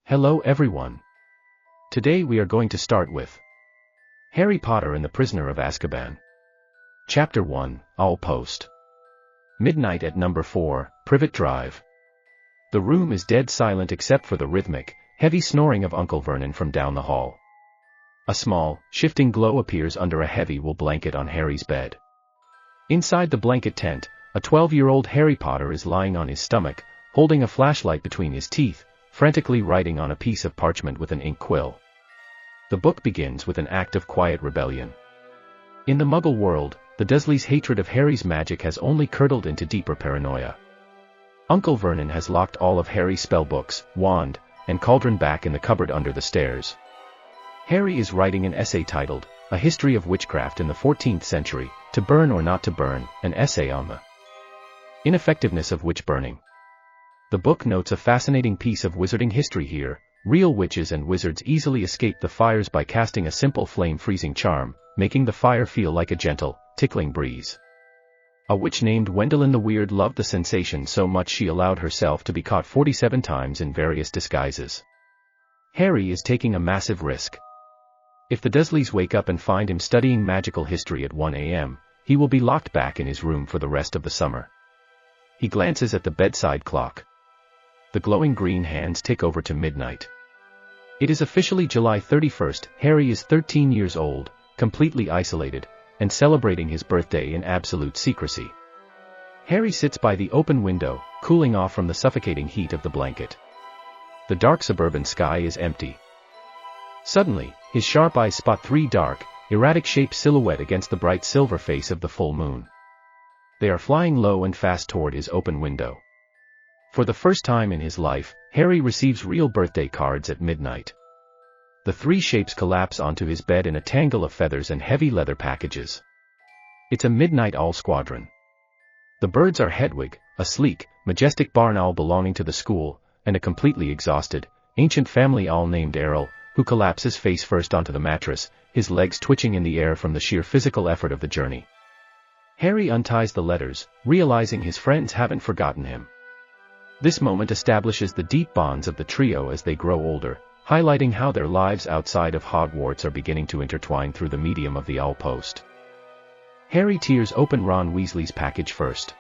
Hello everyone. Today we are going to start with Harry Potter and the Prisoner of Azkaban. Chapter 1, Owl Post. Midnight at number 4, Privet Drive. The room is dead silent except for the rhythmic, heavy snoring of Uncle Vernon from down the hall. A small, shifting glow appears under a heavy wool blanket on Harry's bed. Inside the blanket tent, a 12-year-old Harry Potter is lying on his stomach, holding a flashlight between his teeth, frantically writing on a piece of parchment with an ink quill. The book begins with an act of quiet rebellion. In the Muggle world, the Dursleys' hatred of Harry's magic has only curdled into deeper paranoia. Uncle Vernon has locked all of Harry's spellbooks, wand, and cauldron back in the cupboard under the stairs. Harry is writing an essay titled, A History of Witchcraft in the 14th Century, To Burn or Not to Burn, an essay on the ineffectiveness of witch burning. The book notes a fascinating piece of wizarding history here. Real witches and wizards easily escape the fires by casting a simple flame-freezing charm, making the fire feel like a gentle, tickling breeze. A witch named Wendelin the Weird loved the sensation so much she allowed herself to be caught 47 times in various disguises. Harry is taking a massive risk. If the Dursleys wake up and find him studying magical history at 1 a.m., he will be locked back in his room for the rest of the summer. He glances at the bedside clock. The glowing green hands tick over to midnight. It is officially July 31st. Harry is 13 years old, completely isolated, and celebrating his birthday in absolute secrecy. Harry sits by the open window, cooling off from the suffocating heat of the blanket. The dark suburban sky is empty. Suddenly, his sharp eyes spot three dark, erratic shapes silhouette against the bright silver face of the full moon. They are flying low and fast toward his open window. For the first time in his life, Harry receives real birthday cards at midnight. The three shapes collapse onto his bed in a tangle of feathers and heavy leather packages. It's a midnight owl squadron. The birds are Hedwig, a sleek, majestic barn owl belonging to the school, and a completely exhausted, ancient family owl named Errol, who collapses face first onto the mattress, his legs twitching in the air from the sheer physical effort of the journey. Harry unties the letters, realizing his friends haven't forgotten him. This moment establishes the deep bonds of the trio as they grow older, highlighting how their lives outside of Hogwarts are beginning to intertwine through the medium of the Owl Post. Harry tears open Ron Weasley's package first.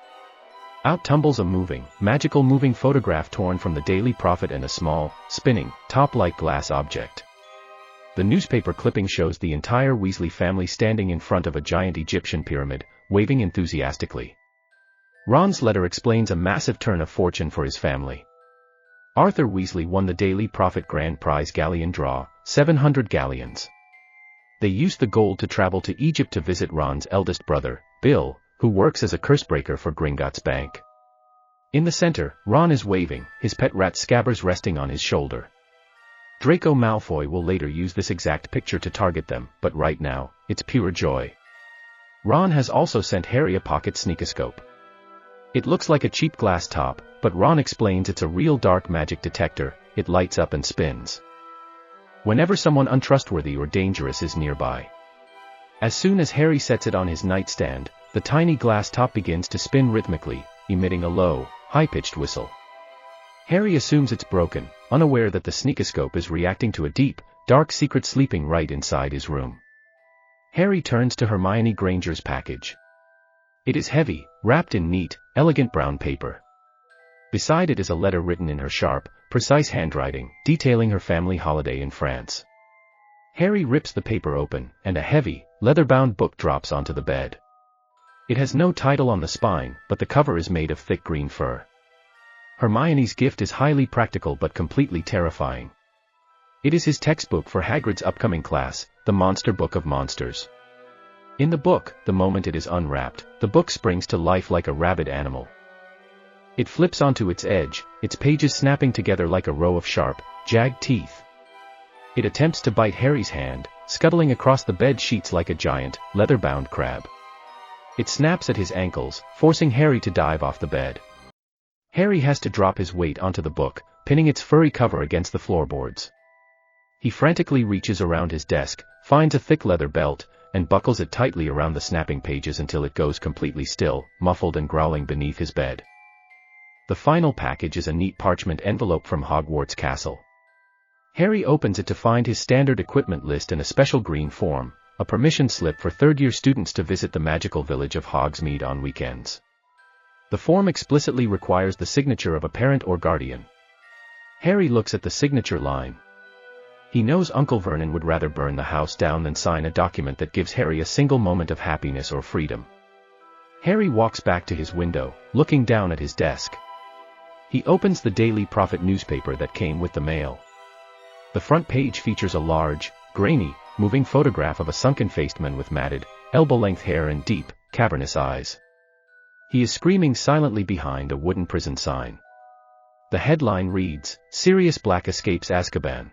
Out tumbles a magical moving photograph torn from the Daily Prophet and a small, spinning, top-like glass object. The newspaper clipping shows the entire Weasley family standing in front of a giant Egyptian pyramid, waving enthusiastically. Ron's letter explains a massive turn of fortune for his family. Arthur Weasley won the Daily Prophet Grand Prize Galleon draw, 700 galleons. They used the gold to travel to Egypt to visit Ron's eldest brother, Bill, who works as a cursebreaker for Gringotts Bank. In the center, Ron is waving, his pet rat Scabbers resting on his shoulder. Draco Malfoy will later use this exact picture to target them, but right now, it's pure joy. Ron has also sent Harry a pocket sneakoscope. It looks like a cheap glass top, but Ron explains it's a real dark magic detector. It lights up and spins whenever someone untrustworthy or dangerous is nearby. As soon as Harry sets it on his nightstand, the tiny glass top begins to spin rhythmically, emitting a low, high-pitched whistle. Harry assumes it's broken, unaware that the sneakoscope is reacting to a deep, dark secret sleeping right inside his room. Harry turns to Hermione Granger's package. It is heavy, wrapped in neat, elegant brown paper. Beside it is a letter written in her sharp, precise handwriting, detailing her family holiday in France. Harry rips the paper open, and a heavy, leather-bound book drops onto the bed. It has no title on the spine, but the cover is made of thick green fur. Hermione's gift is highly practical but completely terrifying. It is his textbook for Hagrid's upcoming class, the Monster Book of Monsters. In the book, the moment it is unwrapped, the book springs to life like a rabid animal. It flips onto its edge, its pages snapping together like a row of sharp, jagged teeth. It attempts to bite Harry's hand, scuttling across the bed sheets like a giant, leather-bound crab. It snaps at his ankles, forcing Harry to dive off the bed. Harry has to drop his weight onto the book, pinning its furry cover against the floorboards. He frantically reaches around his desk, finds a thick leather belt, and buckles it tightly around the snapping pages until it goes completely still, muffled and growling beneath his bed. The final package is a neat parchment envelope from Hogwarts Castle. Harry opens it to find his standard equipment list and a special green form, a permission slip for third-year students to visit the magical village of Hogsmeade on weekends. The form explicitly requires the signature of a parent or guardian. Harry looks at the signature line. He knows Uncle Vernon would rather burn the house down than sign a document that gives Harry a single moment of happiness or freedom. Harry walks back to his window, looking down at his desk. He opens the Daily Prophet newspaper that came with the mail. The front page features a large, grainy, moving photograph of a sunken-faced man with matted, elbow-length hair and deep, cavernous eyes. He is screaming silently behind a wooden prison sign. The headline reads, "Sirius Black escapes Azkaban."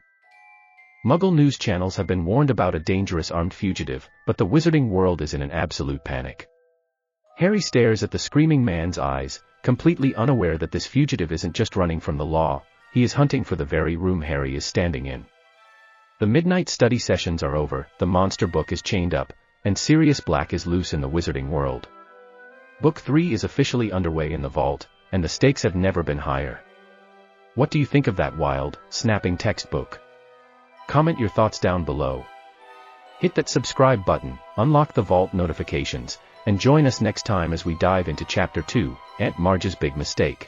Muggle news channels have been warned about a dangerous armed fugitive, but the wizarding world is in an absolute panic. Harry stares at the screaming man's eyes, completely unaware that this fugitive isn't just running from the law, he is hunting for the very room Harry is standing in. The midnight study sessions are over, the monster book is chained up, and Sirius Black is loose in the wizarding world. Book 3 is officially underway in the vault, and the stakes have never been higher. What do you think of that wild, snapping textbook? Comment your thoughts down below. Hit that subscribe button, unlock the vault notifications, and join us next time as we dive into Chapter 2, Aunt Marge's Big Mistake.